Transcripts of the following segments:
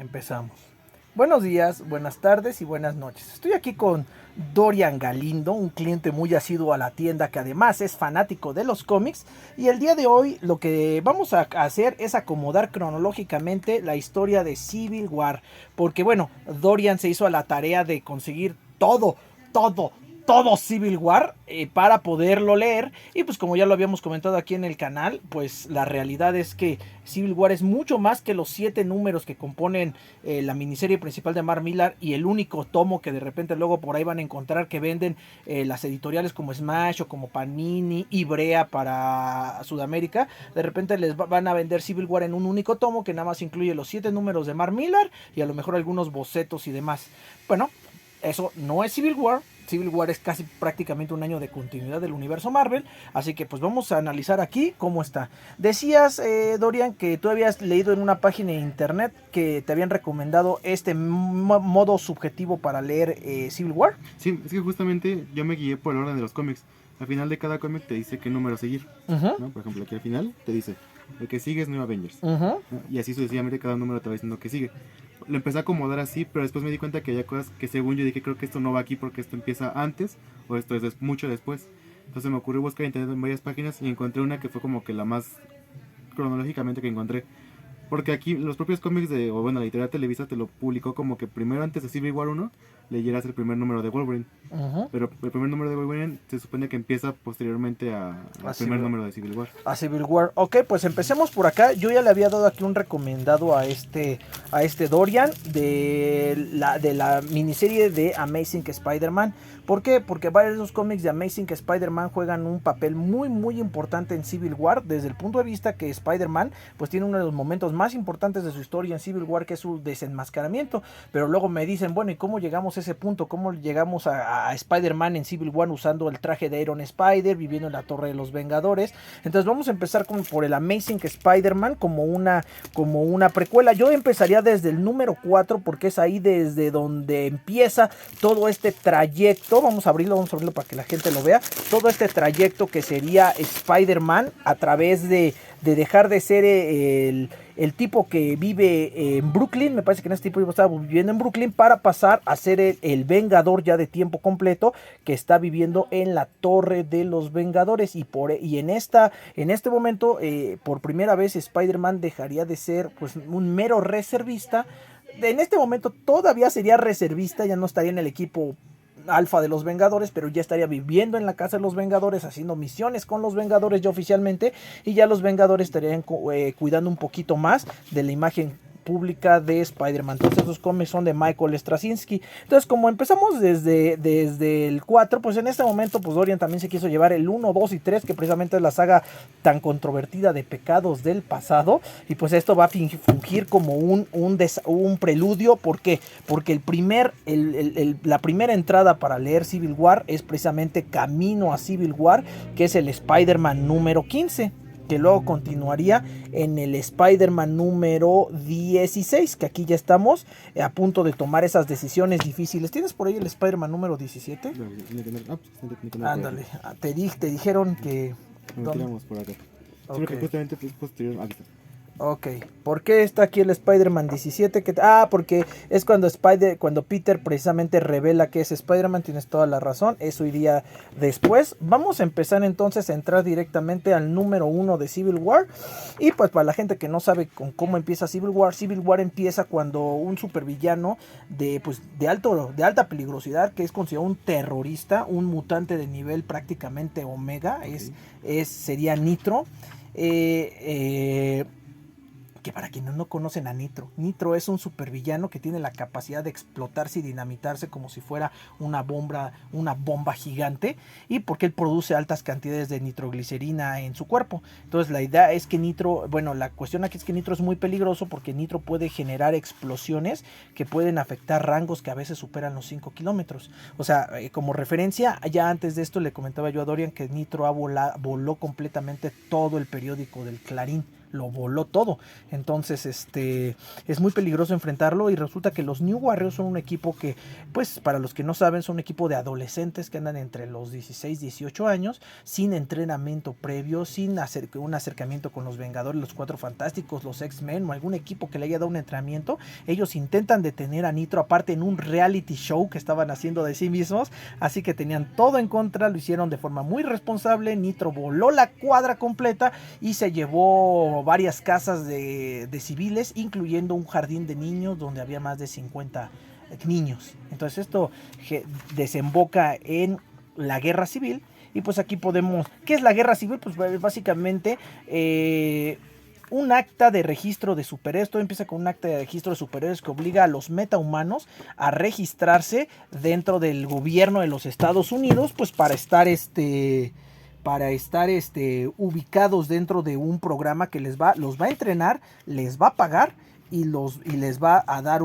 Empezamos. Buenos días, buenas tardes y buenas noches. Estoy aquí con Dorian Galindo, un cliente muy asiduo a la tienda que además es fanático de los cómics. Y el día de hoy lo que vamos a hacer es acomodar cronológicamente la historia de Civil War. Porque bueno, Dorian se hizo a la tarea de conseguir todo Civil War para poderlo leer. Y pues como ya lo habíamos comentado aquí en el canal, pues la realidad es que Civil War es mucho más que los 7 números que componen la miniserie principal de Mark Millar y el único tomo que de repente luego por ahí van a encontrar que venden las editoriales como Smash o como Panini y Brea para Sudamérica. De repente les van a vender Civil War en un único tomo que nada más incluye los 7 números de Mark Millar y a lo mejor algunos bocetos y demás. Bueno, eso no es Civil War. Civil War es casi prácticamente un año de continuidad del universo Marvel, así que pues vamos a analizar aquí cómo está. Decías, Dorian, que tú habías leído en una página de internet que te habían recomendado este modo subjetivo para leer Civil War. Sí, es que justamente yo me guié por el orden de los cómics. Al final de cada cómic te dice qué número seguir, ¿no? Por ejemplo, aquí al final te dice, el que sigue es New Avengers, ¿no? Y así sucesivamente cada número te va diciendo que sigue. Lo empecé a acomodar así, pero después me di cuenta que había cosas que según yo dije, creo que esto no va aquí porque esto empieza antes o esto es mucho después. Entonces me ocurrió buscar en internet en varias páginas y encontré una que fue como que la más cronológicamente que encontré. Porque aquí los propios cómics la editorial Televisa te lo publicó como que primero antes de Civil War 1 leyeras el primer número de Wolverine. Pero el primer número de Wolverine se supone que empieza posteriormente al primer número de Civil War. A Civil War. Ok, pues empecemos por acá. Yo ya le había dado aquí un recomendado a este Dorian de la miniserie de Amazing Spider-Man. ¿Por qué? Porque varios de esos cómics de Amazing Spider-Man juegan un papel muy importante en Civil War, desde el punto de vista que Spider-Man pues tiene uno de los momentos más importantes de su historia en Civil War, que es su desenmascaramiento. Pero luego me dicen, bueno, ¿y cómo llegamos a ese punto? ¿Cómo llegamos a Spider-Man en Civil War usando el traje de Iron Spider, viviendo en la Torre de los Vengadores? Entonces vamos a empezar como por el Amazing Spider-Man como una precuela. Yo empezaría desde el número 4 porque es ahí desde donde empieza todo este trayecto. Vamos a abrirlo para que la gente lo vea. Todo este trayecto que sería Spider-Man a través de dejar de ser el tipo que vive en Brooklyn. Me parece que en este tipo estaba viviendo en Brooklyn para pasar a ser el Vengador ya de tiempo completo que está viviendo en la Torre de los Vengadores. Y en este momento, por primera vez, Spider-Man dejaría de ser pues un mero reservista. En este momento todavía sería reservista, ya no estaría en el equipo alfa de los Vengadores, pero ya estaría viviendo en la casa de los Vengadores, haciendo misiones con los Vengadores ya oficialmente, y ya los Vengadores estarían cuidando un poquito más de la imagen pública de Spider-Man. Entonces esos cómics son de Michael Straczynski. Entonces como empezamos desde el 4, pues en este momento pues Dorian también se quiso llevar el 1, 2 y 3, que precisamente es la saga tan controvertida de pecados del pasado, y pues esto va a fungir como un preludio. ¿Por qué? Porque la primera entrada para leer Civil War es precisamente Camino a Civil War, que es el Spider-Man número 15, que luego continuaría en el Spider-Man número 16, que aquí ya estamos a punto de tomar esas decisiones difíciles. ¿Tienes por ahí el Spider-Man número 17? Ándale, te dijeron que... Lo tiramos por acá. Solo que justamente es posterior. Aquí está. Ok, ¿por qué está aquí el Spider-Man 17? Porque es cuando Peter precisamente revela que es Spider-Man. Tienes toda la razón, eso iría después. Vamos a empezar entonces a entrar directamente al número 1 de Civil War. Y pues para la gente que no sabe cómo empieza Civil War empieza cuando un supervillano de alta peligrosidad, que es considerado un terrorista, un mutante de nivel prácticamente Omega, okay. Sería Nitro. Que para quienes no conocen a Nitro es un supervillano que tiene la capacidad de explotarse y dinamitarse como si fuera una bomba gigante, y porque él produce altas cantidades de nitroglicerina en su cuerpo. Entonces la idea es que la cuestión aquí es que Nitro es muy peligroso porque Nitro puede generar explosiones que pueden afectar rangos que a veces superan los 5 kilómetros. O sea, como referencia, ya antes de esto le comentaba yo a Dorian que Nitro voló completamente todo el periódico del Clarín. lo voló todo. Entonces es muy peligroso enfrentarlo, y resulta que los New Warriors son un equipo que, pues para los que no saben, son un equipo de adolescentes que andan entre los 16 18 años, sin entrenamiento previo, sin un acercamiento con los Vengadores, los Cuatro Fantásticos, los X-Men o algún equipo que le haya dado un entrenamiento. Ellos intentan detener a Nitro, aparte en un reality show que estaban haciendo de sí mismos, así que tenían todo en contra, lo hicieron de forma muy responsable. Nitro voló la cuadra completa y se llevó varias casas de civiles, incluyendo un jardín de niños donde había más de 50 niños. Entonces esto desemboca en la guerra civil. Y pues aquí podemos... ¿Qué es la guerra civil? Pues básicamente un acta de registro de superhéroes. Todo empieza con un acta de registro de superhéroes que obliga a los metahumanos a registrarse dentro del gobierno de los Estados Unidos, pues para estar ubicados dentro de un programa que los va a entrenar, les va a pagar y les va a dar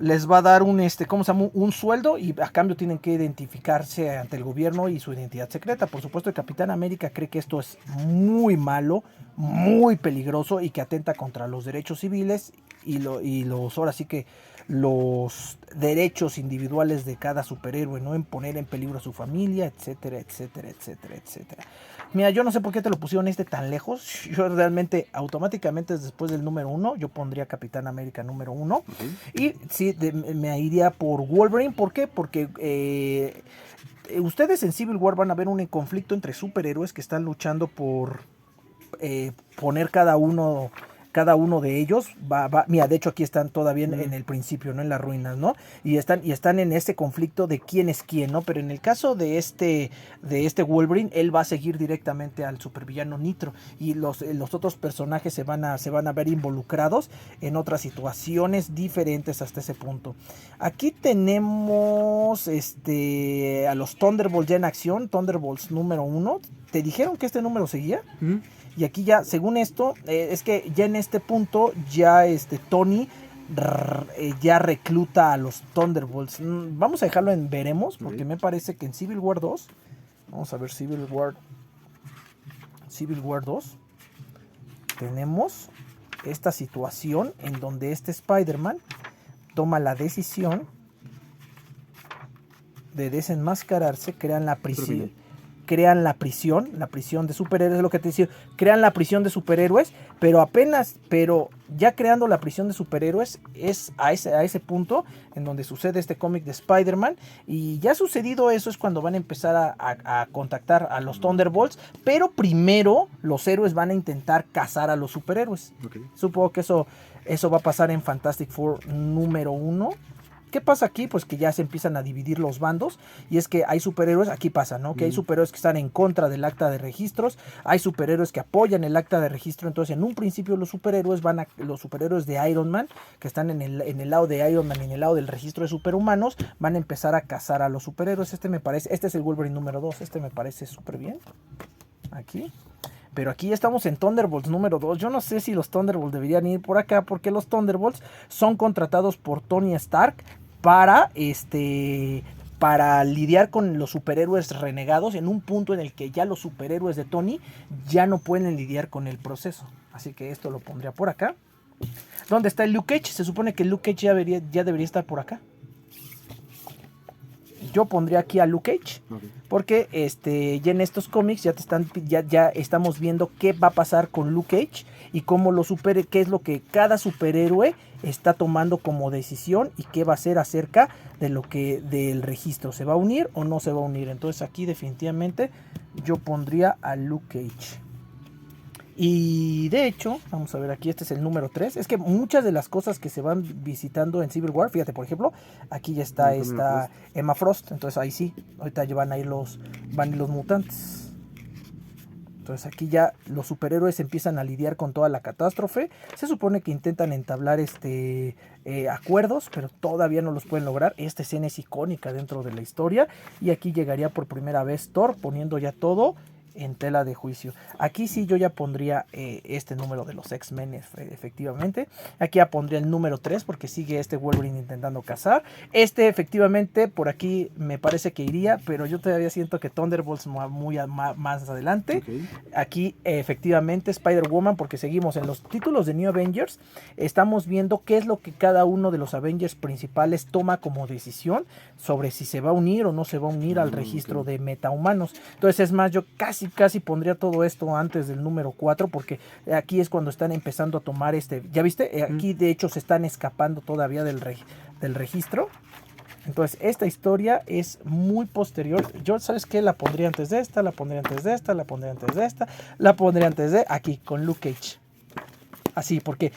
les va a dar un sueldo, y a cambio tienen que identificarse ante el gobierno y su identidad secreta. Por supuesto, el Capitán América cree que esto es muy malo, muy peligroso y que atenta contra los derechos civiles ahora sí que los derechos individuales de cada superhéroe, ¿no? En poner en peligro a su familia, etcétera, etcétera, etcétera, etcétera. Mira, yo no sé por qué te lo pusieron tan lejos. Yo realmente, automáticamente, después del número 1, yo pondría Capitán América número 1. Y sí, me iría por Wolverine. ¿Por qué? Porque ustedes en Civil War van a ver un conflicto entre superhéroes que están luchando por poner cada uno de ellos. Mira, de hecho aquí están todavía en el principio, ¿no? En las ruinas, ¿no? Y están en ese conflicto de quién es quién, ¿no? Pero en el caso de este Wolverine, él va a seguir directamente al supervillano Nitro, y los otros personajes se van a ver involucrados en otras situaciones diferentes hasta ese punto. Aquí tenemos a los Thunderbolts ya en acción, Thunderbolts número 1. ¿Te dijeron que este número seguía? Y aquí ya, según esto, es que ya en este punto, ya Tony ya recluta a los Thunderbolts. Vamos a dejarlo en veremos, porque me parece que en Civil War 2, vamos a ver Civil War 2, tenemos esta situación en donde Spider-Man toma la decisión de desenmascararse, crean la prisión de superhéroes, es lo que te decía, crean la prisión de superhéroes, pero ya creando la prisión de superhéroes es a ese punto en donde sucede este cómic de Spider-Man, y ya sucedido eso es cuando van a empezar a contactar a los Thunderbolts, pero primero los héroes van a intentar cazar a los superhéroes. Supongo que eso va a pasar en Fantastic Four número 1. ¿Qué pasa aquí? Pues que ya se empiezan a dividir los bandos, y es que hay superhéroes, aquí pasa, ¿no? Que hay superhéroes que están en contra del acta de registros, hay superhéroes que apoyan el acta de registro. Entonces en un principio los superhéroes de Iron Man, que están en el lado de Iron Man y en el lado del registro de superhumanos, van a empezar a cazar a los superhéroes. Este es el Wolverine número 2, me parece súper bien, aquí. Pero aquí ya estamos en Thunderbolts número 2. Yo no sé si los Thunderbolts deberían ir por acá, porque los Thunderbolts son contratados por Tony Stark para lidiar con los superhéroes renegados, en un punto en el que ya los superhéroes de Tony ya no pueden lidiar con el proceso. Así que esto lo pondría por acá. ¿Dónde está el Luke Cage? Se supone que Luke Cage ya debería estar por acá. Yo pondría aquí a Luke Cage, porque ya en estos cómics ya estamos viendo qué va a pasar con Luke Cage y qué es lo que cada superhéroe está tomando como decisión y qué va a hacer acerca del registro. ¿Se va a unir o no se va a unir? Entonces aquí definitivamente yo pondría a Luke Cage. Y de hecho, vamos a ver aquí, este es el número 3. Es que muchas de las cosas que se van visitando en Civil War, fíjate, por ejemplo, aquí ya está esta Emma Frost. Entonces ahí sí, ahorita ya van a ir los mutantes. Entonces aquí ya los superhéroes empiezan a lidiar con toda la catástrofe. Se supone que intentan entablar acuerdos, pero todavía no los pueden lograr. Esta escena es icónica dentro de la historia. Y aquí llegaría por primera vez Thor, poniendo ya todo en tela de juicio. Aquí sí yo ya pondría este número de los X-Men efectivamente. Aquí ya pondría el número 3 porque sigue este Wolverine intentando cazar. Este efectivamente por aquí me parece que iría, pero yo todavía siento que Thunderbolts más adelante. Okay. Aquí efectivamente Spider-Woman, porque seguimos en los títulos de New Avengers. Estamos viendo qué es lo que cada uno de los Avengers principales toma como decisión sobre si se va a unir o no se va a unir al registro de metahumanos. Entonces es más, yo casi pondría todo esto antes del número 4, porque aquí es cuando están empezando a tomar ¿ya viste? Aquí de hecho se están escapando todavía del registro. Entonces esta historia es muy posterior. Yo, ¿sabes qué? La pondría antes de esta, la pondría antes de esta, la pondría antes de esta, la pondría antes de aquí con Luke Cage. Así, porque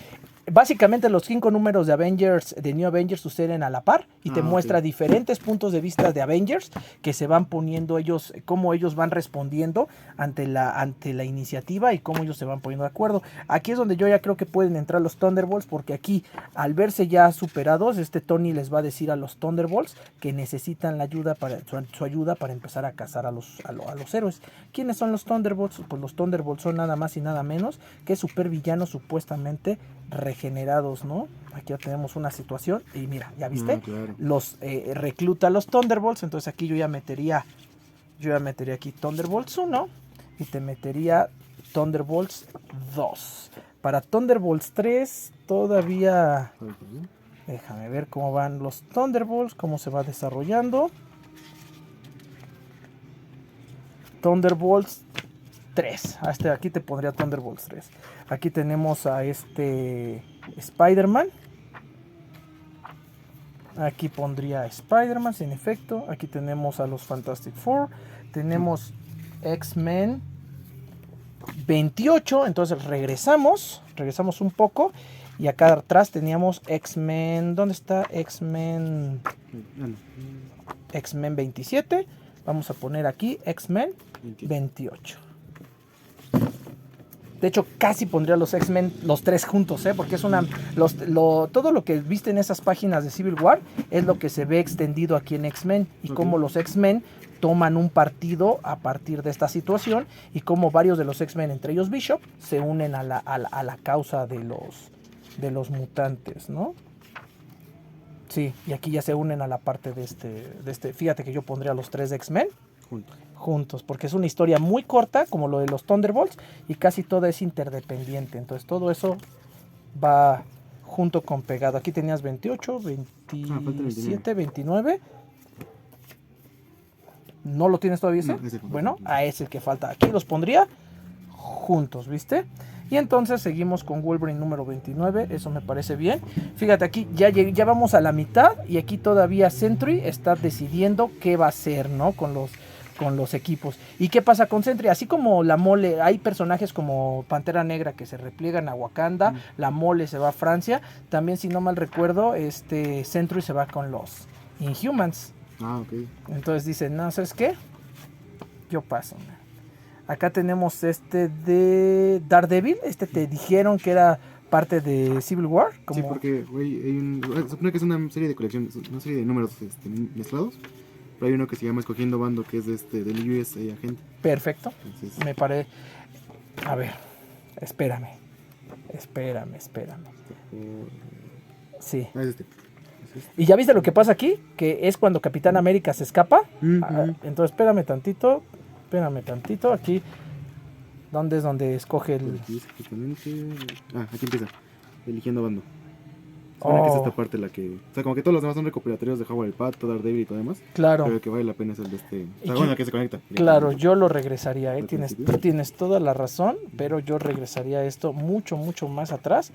básicamente los 5 números de Avengers, de New Avengers, suceden a la par y te muestra diferentes puntos de vista de Avengers que se van poniendo ellos, cómo ellos van respondiendo ante la iniciativa y cómo ellos se van poniendo de acuerdo. Aquí es donde yo ya creo que pueden entrar los Thunderbolts, porque aquí al verse ya superados, Tony les va a decir a los Thunderbolts que necesitan la ayuda su ayuda para empezar a cazar a los héroes. ¿Quiénes son los Thunderbolts? Pues los Thunderbolts son nada más y nada menos que supervillanos supuestamente regenerados, ¿no? Aquí ya tenemos una situación y mira, ya viste, claro. los recluta a los Thunderbolts. Entonces aquí yo ya metería aquí Thunderbolts 1 y te metería Thunderbolts 2. Para Thunderbolts 3 todavía déjame ver cómo van los Thunderbolts, cómo se va desarrollando. Thunderbolts 3. Aquí te pondría Thunderbolts 3. Aquí tenemos a Spider-Man. Aquí pondría a Spider-Man, en efecto. Aquí tenemos a los Fantastic Four. Tenemos X-Men 28. Entonces regresamos un poco. Y acá atrás teníamos X-Men. ¿Dónde está? X-Men 27. Vamos a poner aquí X-Men 28. De hecho, casi pondría los X-Men, los 3 juntos, porque es todo lo que viste en esas páginas de Civil War es lo que se ve extendido aquí en X-Men. Y cómo los X-Men toman un partido a partir de esta situación. Y cómo varios de los X-Men, entre ellos Bishop, se unen a la causa de los mutantes, ¿no? Sí, y aquí ya se unen a la parte de este. Fíjate que yo pondría los 3 de X-Men juntos, porque es una historia muy corta, como lo de los Thunderbolts, y casi todo es interdependiente. Entonces todo eso va junto con pegado. Aquí tenías 28, 27, 29. ¿No lo tienes todavía ese? No, bueno, a ese que falta. Aquí los pondría juntos, ¿viste? Y entonces seguimos con Wolverine número 29. Eso me parece bien. Fíjate, aquí ya vamos a la mitad. Y aquí todavía Sentry está decidiendo qué va a hacer, ¿no? Con los equipos. ¿Y qué pasa con Sentry? Así como la Mole, hay personajes como Pantera Negra que se repliegan a Wakanda. La Mole se va a Francia. También, si no mal recuerdo, Sentry se va con los Inhumans. Ok. Entonces dicen, no, ¿sabes qué? Yo paso, man. Acá tenemos de Daredevil. Te dijeron que era parte de Civil War. Sí, porque, güey, supone que es una serie de colecciones, una serie de números mezclados. Pero hay uno que se llama Escogiendo Bando, que es del USA Agente. Perfecto. Entonces, me parece. A ver, espérame. Sí. Es este. ¿Y ya viste lo que pasa aquí? Que es cuando Capitán América se escapa. Entonces, espérame tantito. Aquí, ¿dónde es donde escoge el...? Aquí empieza. Eligiendo Bando. Que es esta parte la que... O sea, como que todos los demás son recopilatorios de Howard el Pato, Daredevil y todo demás. Claro. Pero el que vale la pena es el de O sea, bueno, que se conecta. Claro, yo lo regresaría, tienes toda la razón, pero yo regresaría esto mucho más atrás.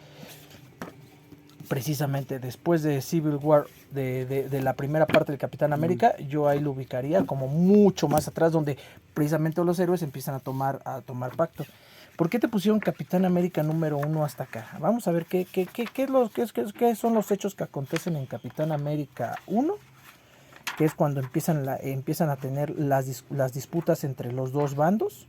Precisamente después de Civil War, de la primera parte del Capitán América, yo ahí lo ubicaría como mucho más atrás, donde precisamente los héroes empiezan a tomar pacto. ¿Por qué te pusieron Capitán América número 1 hasta acá? Vamos a ver qué son los hechos que acontecen en Capitán América 1, que es cuando empiezan a tener las disputas entre los dos bandos.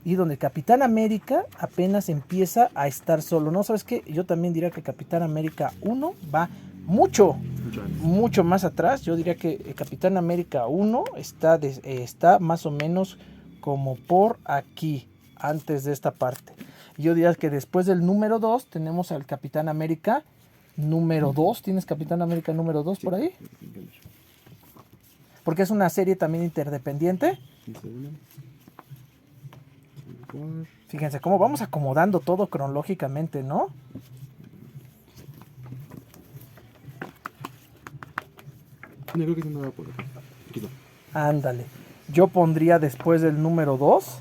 Y donde Capitán América apenas empieza a estar solo. ¿No? ¿Sabes qué? Yo también diría que Capitán América 1 va mucho más atrás. Yo diría que Capitán América 1 está más o menos como por aquí, antes de esta parte. Yo diría que después del número 2 tenemos al Capitán América número 2. ¿Tienes Capitán América número 2 por ahí? Porque es una serie también interdependiente. Fíjense cómo vamos acomodando todo cronológicamente, ¿no? No, creo que no va por aquí. Aquí está. Ándale. Yo pondría después del número 2.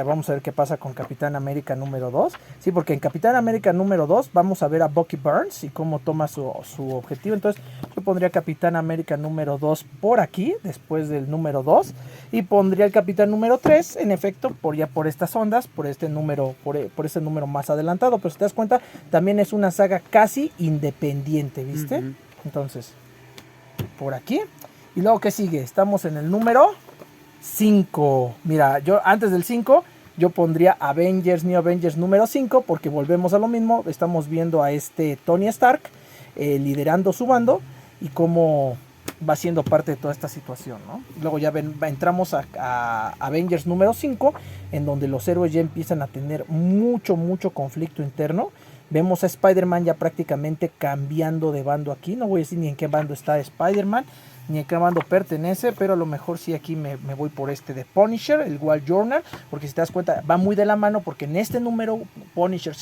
Vamos a ver qué pasa con Capitán América número 2. Sí, porque en Capitán América número 2 vamos a ver a Bucky Barnes y cómo toma su objetivo. Entonces yo pondría Capitán América número 2 por aquí, después del número 2. Y pondría el Capitán número 3, en efecto, por estas ondas, por este número más adelantado. Pero si te das cuenta, también es una saga casi independiente, ¿viste? Entonces, por aquí. Y luego, ¿qué sigue? Estamos en el número 5. Mira, yo antes del 5 yo pondría New Avengers número 5, porque volvemos a lo mismo. Estamos viendo a este Tony Stark liderando su bando y cómo va siendo parte de toda esta situación, ¿no? Luego ya entramos a Avengers número 5, en donde los héroes ya empiezan a tener mucho conflicto interno. Vemos a Spider-Man ya prácticamente cambiando de bando aquí. No voy a decir ni en qué bando está Spider-Man, ni a qué bando pertenece, pero a lo mejor sí aquí me voy por este de Punisher, el Wall Journal, porque si te das cuenta va muy de la mano, porque en este número Punisher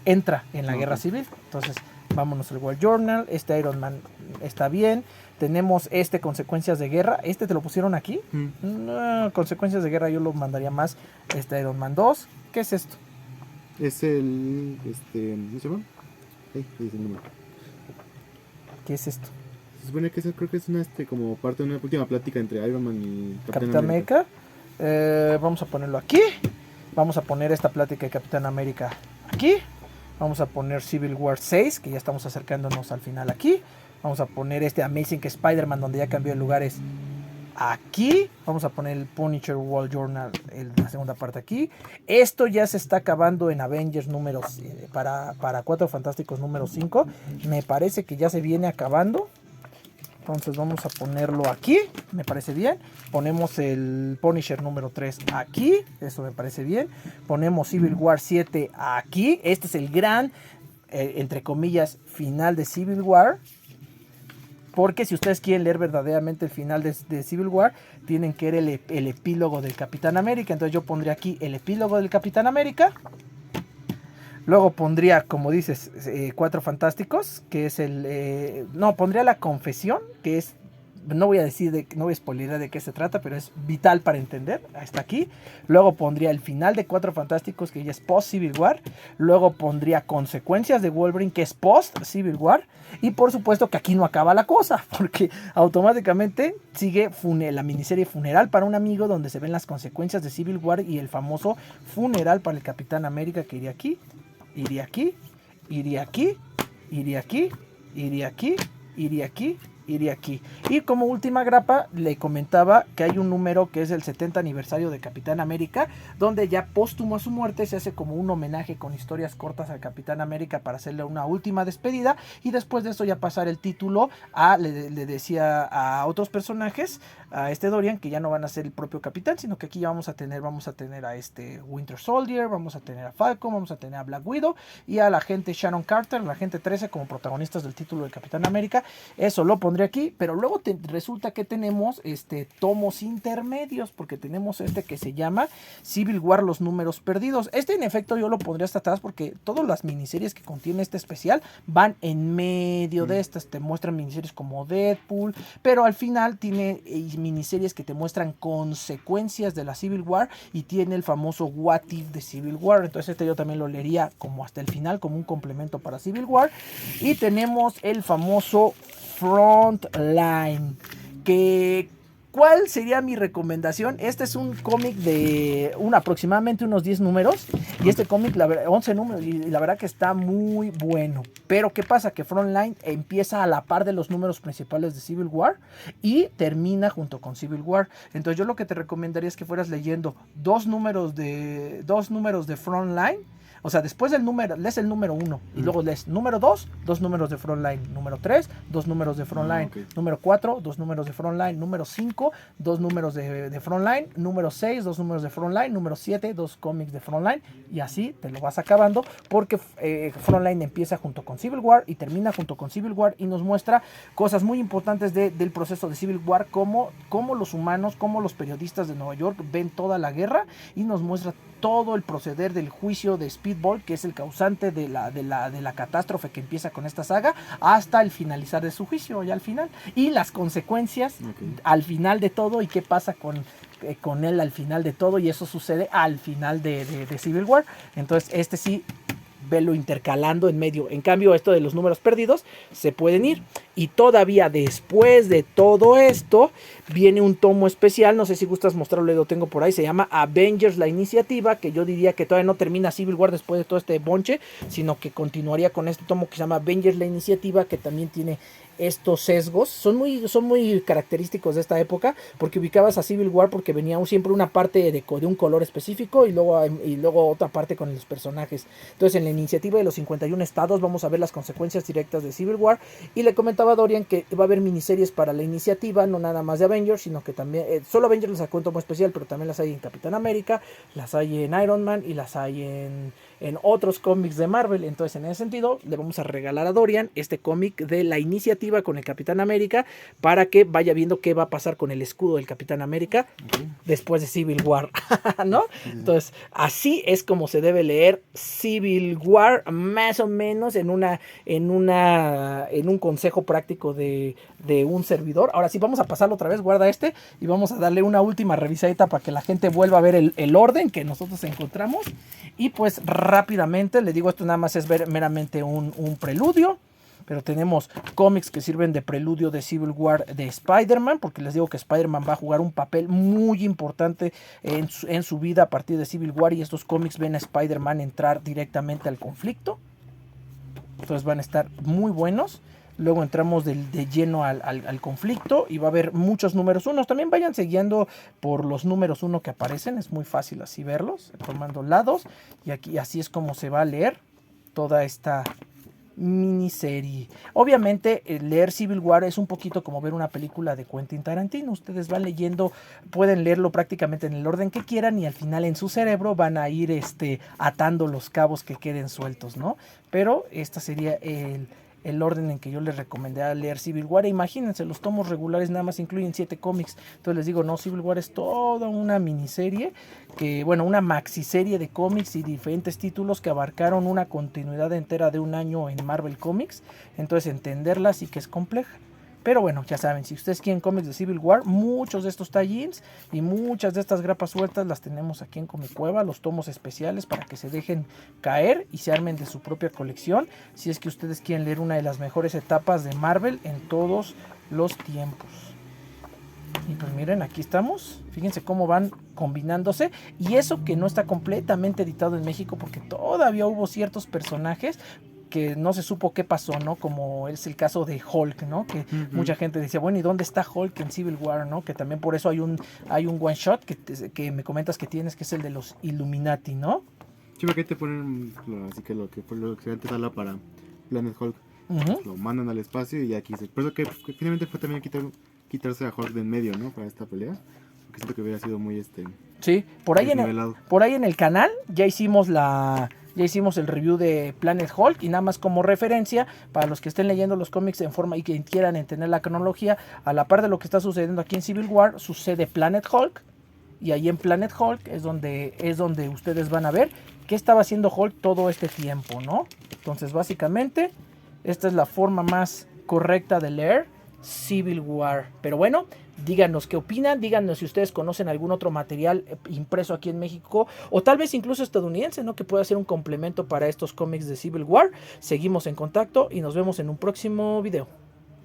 entra en la guerra civil. Entonces vámonos al Wall Journal. Este Iron Man está bien. Tenemos Consecuencias de Guerra. ¿Te lo pusieron aquí? No, Consecuencias de Guerra yo lo mandaría más. Iron Man 2. ¿Qué es esto? Es el... ¿cómo se llama? Ahí dice el número. ¿Qué es esto? Se supone que creo que es una como parte de una última plática entre Iron Man y Capitán América. Vamos a ponerlo aquí. Vamos a poner esta plática de Capitán América aquí. Vamos a poner Civil War 6, que ya estamos acercándonos al final aquí. Vamos a poner Amazing Spider-Man, donde ya cambió de lugares, aquí. Vamos a poner el Punisher Wall Journal, la segunda parte aquí. Esto ya se está acabando en Avengers números para Cuatro Fantásticos número 5. Me parece que ya se viene acabando. Entonces vamos a ponerlo aquí, me parece bien. Ponemos el Punisher número 3 aquí, eso me parece bien. Ponemos Civil War 7 aquí. Este es el gran, entre comillas, final de Civil War. Porque si ustedes quieren leer verdaderamente el final de Civil War, tienen que leer el epílogo del Capitán América. Entonces yo pondría aquí el epílogo del Capitán América. Luego pondría, como dices, Cuatro Fantásticos, que es pondría la confesión, que es, no voy a spoilear de qué se trata, pero es vital para entender, hasta aquí. Luego pondría el final de Cuatro Fantásticos, que ya es post Civil War. Luego pondría Consecuencias de Wolverine, que es post Civil War. Y por supuesto que aquí no acaba la cosa, porque automáticamente sigue la miniserie Funeral para un amigo, donde se ven las consecuencias de Civil War y el famoso funeral para el Capitán América, que iría aquí. Iría aquí, iría aquí, iría aquí, iría aquí, iría aquí, iría aquí. Y como última grapa, le comentaba que hay un número que es el 70 aniversario de Capitán América, donde ya póstumo a su muerte se hace como un homenaje con historias cortas al Capitán América para hacerle una última despedida, y después de eso ya pasar el título le decía a otros personajes, a Dorian, que ya no van a ser el propio Capitán, sino que aquí ya vamos a tener a Winter Soldier, vamos a tener a Falcon, vamos a tener a Black Widow y a la agente Sharon Carter, la agente 13, como protagonistas del título de Capitán América. Eso lo pondré aquí, pero luego resulta que tenemos tomos intermedios, porque tenemos que se llama Civil War, los números perdidos. En efecto yo lo pondría hasta atrás, porque todas las miniseries que contiene especial van en medio de estas. Te muestran miniseries como Deadpool, pero al final tiene miniseries que te muestran consecuencias de la Civil War, y tiene el famoso What If de Civil War. Entonces yo también lo leería como hasta el final, como un complemento para Civil War. Y tenemos el famoso Frontline, ¿cuál sería mi recomendación? Este es un cómic de aproximadamente unos 10 números, y este cómic, 11 números, y la verdad que está muy bueno. Pero ¿qué pasa? Que Frontline empieza a la par de los números principales de Civil War y termina junto con Civil War. Entonces yo lo que te recomendaría es que fueras leyendo dos números de Frontline. O sea, después del número, lees el número 1 y luego lees número 2, 2 números de frontline, número 3, 2 números de frontline, número 4, 2 números de frontline, número 5, 2 números de frontline, número 6, 2 números de frontline, número 7, 2 cómics de frontline, y así te lo vas acabando, porque Frontline empieza junto con Civil War y termina junto con Civil War, y nos muestra cosas muy importantes del proceso de Civil War, como los humanos, como los periodistas de Nueva York ven toda la guerra, y nos muestra todo el proceder del juicio de Speedball, que es el causante de la catástrofe que empieza con esta saga, hasta el finalizar de su juicio, ya al final, y las consecuencias al final de todo, y qué pasa con él al final de todo, y eso sucede al final de Civil War. Entonces sí, velo intercalando en medio. En cambio, esto de los números perdidos se pueden ir. Y todavía después de todo esto viene un tomo especial, no sé si gustas mostrarlo, lo tengo por ahí, se llama Avengers la Iniciativa, que yo diría que todavía no termina Civil War después de todo este bonche, sino que continuaría con este tomo que se llama Avengers la Iniciativa, que también tiene estos sesgos, son muy característicos de esta época, porque ubicabas a Civil War porque venía siempre una parte de un color específico y luego otra parte con los personajes. Entonces en la iniciativa de los 51 estados vamos a ver las consecuencias directas de Civil War, y le comentaba a Dorian que va a haber miniseries para la iniciativa, no nada más de Avengers, sino que también, solo Avengers les sacó un tomo especial, pero también las hay en Capitán América, las hay en Iron Man y las hay en otros cómics de Marvel. Entonces en ese sentido le vamos a regalar a Dorian este cómic de la iniciativa con el Capitán América, para que vaya viendo qué va a pasar con el escudo del Capitán América después de Civil War, ¿no? Entonces así es como se debe leer Civil War, más o menos en un consejo práctico de un servidor. Ahora sí, vamos a pasarlo otra vez, guarda y vamos a darle una última revisadita para que la gente vuelva a ver el orden que nosotros encontramos. Y pues rápidamente, le digo, esto nada más es meramente un preludio, pero tenemos cómics que sirven de preludio de Civil War de Spider-Man, porque les digo que Spider-Man va a jugar un papel muy importante en su vida a partir de Civil War, y estos cómics ven a Spider-Man entrar directamente al conflicto. Entonces van a estar muy buenos. Luego entramos de lleno al conflicto, y va a haber muchos números unos. También vayan siguiendo por los números uno que aparecen, es muy fácil así verlos, tomando lados, y aquí así es como se va a leer toda esta miniserie. Obviamente leer Civil War es un poquito como ver una película de Quentin Tarantino. Ustedes van leyendo, pueden leerlo prácticamente en el orden que quieran, y al final en su cerebro van a ir atando los cabos que queden sueltos, ¿no? Pero esta sería el orden en que yo les recomendaría leer Civil War. E imagínense, los tomos regulares nada más incluyen 7 cómics. Entonces les digo, no, Civil War es toda una miniserie, una maxiserie de cómics y diferentes títulos que abarcaron una continuidad entera de un año en Marvel Comics. Entonces entenderla sí que es compleja. Pero bueno, ya saben, si ustedes quieren cómics de Civil War, muchos de estos tie-ins y muchas de estas grapas sueltas las tenemos aquí en Comic Cueva, los tomos especiales para que se dejen caer y se armen de su propia colección, si es que ustedes quieren leer una de las mejores etapas de Marvel en todos los tiempos. Y pues miren, aquí estamos, fíjense cómo van combinándose, y eso que no está completamente editado en México, porque todavía hubo ciertos personajes que no se supo qué pasó, ¿no? Como es el caso de Hulk, ¿no? Que mucha gente decía, bueno, ¿y dónde está Hulk en Civil War, no? Que también por eso hay un one shot que me comentas que tienes, que es el de los Illuminati, ¿no? Sí, porque ahí te ponen así que lo que antes habla para Planet Hulk. Lo mandan al espacio y aquí por eso que finalmente fue también quitarse a Hulk de en medio, ¿no? Para esta pelea. Porque siento que hubiera sido muy sí, por ahí en el canal ya hicimos el review de Planet Hulk, y nada más como referencia para los que estén leyendo los cómics en forma y que quieran entender la cronología, a la par de lo que está sucediendo aquí en Civil War sucede Planet Hulk, y ahí en Planet Hulk es donde ustedes van a ver qué estaba haciendo Hulk todo este tiempo, ¿no? Entonces básicamente esta es la forma más correcta de leer Civil War. Pero bueno, díganos qué opinan, díganos si ustedes conocen algún otro material impreso aquí en México, o tal vez incluso estadounidense, ¿no? Que pueda ser un complemento para estos cómics de Civil War. Seguimos en contacto y nos vemos en un próximo video.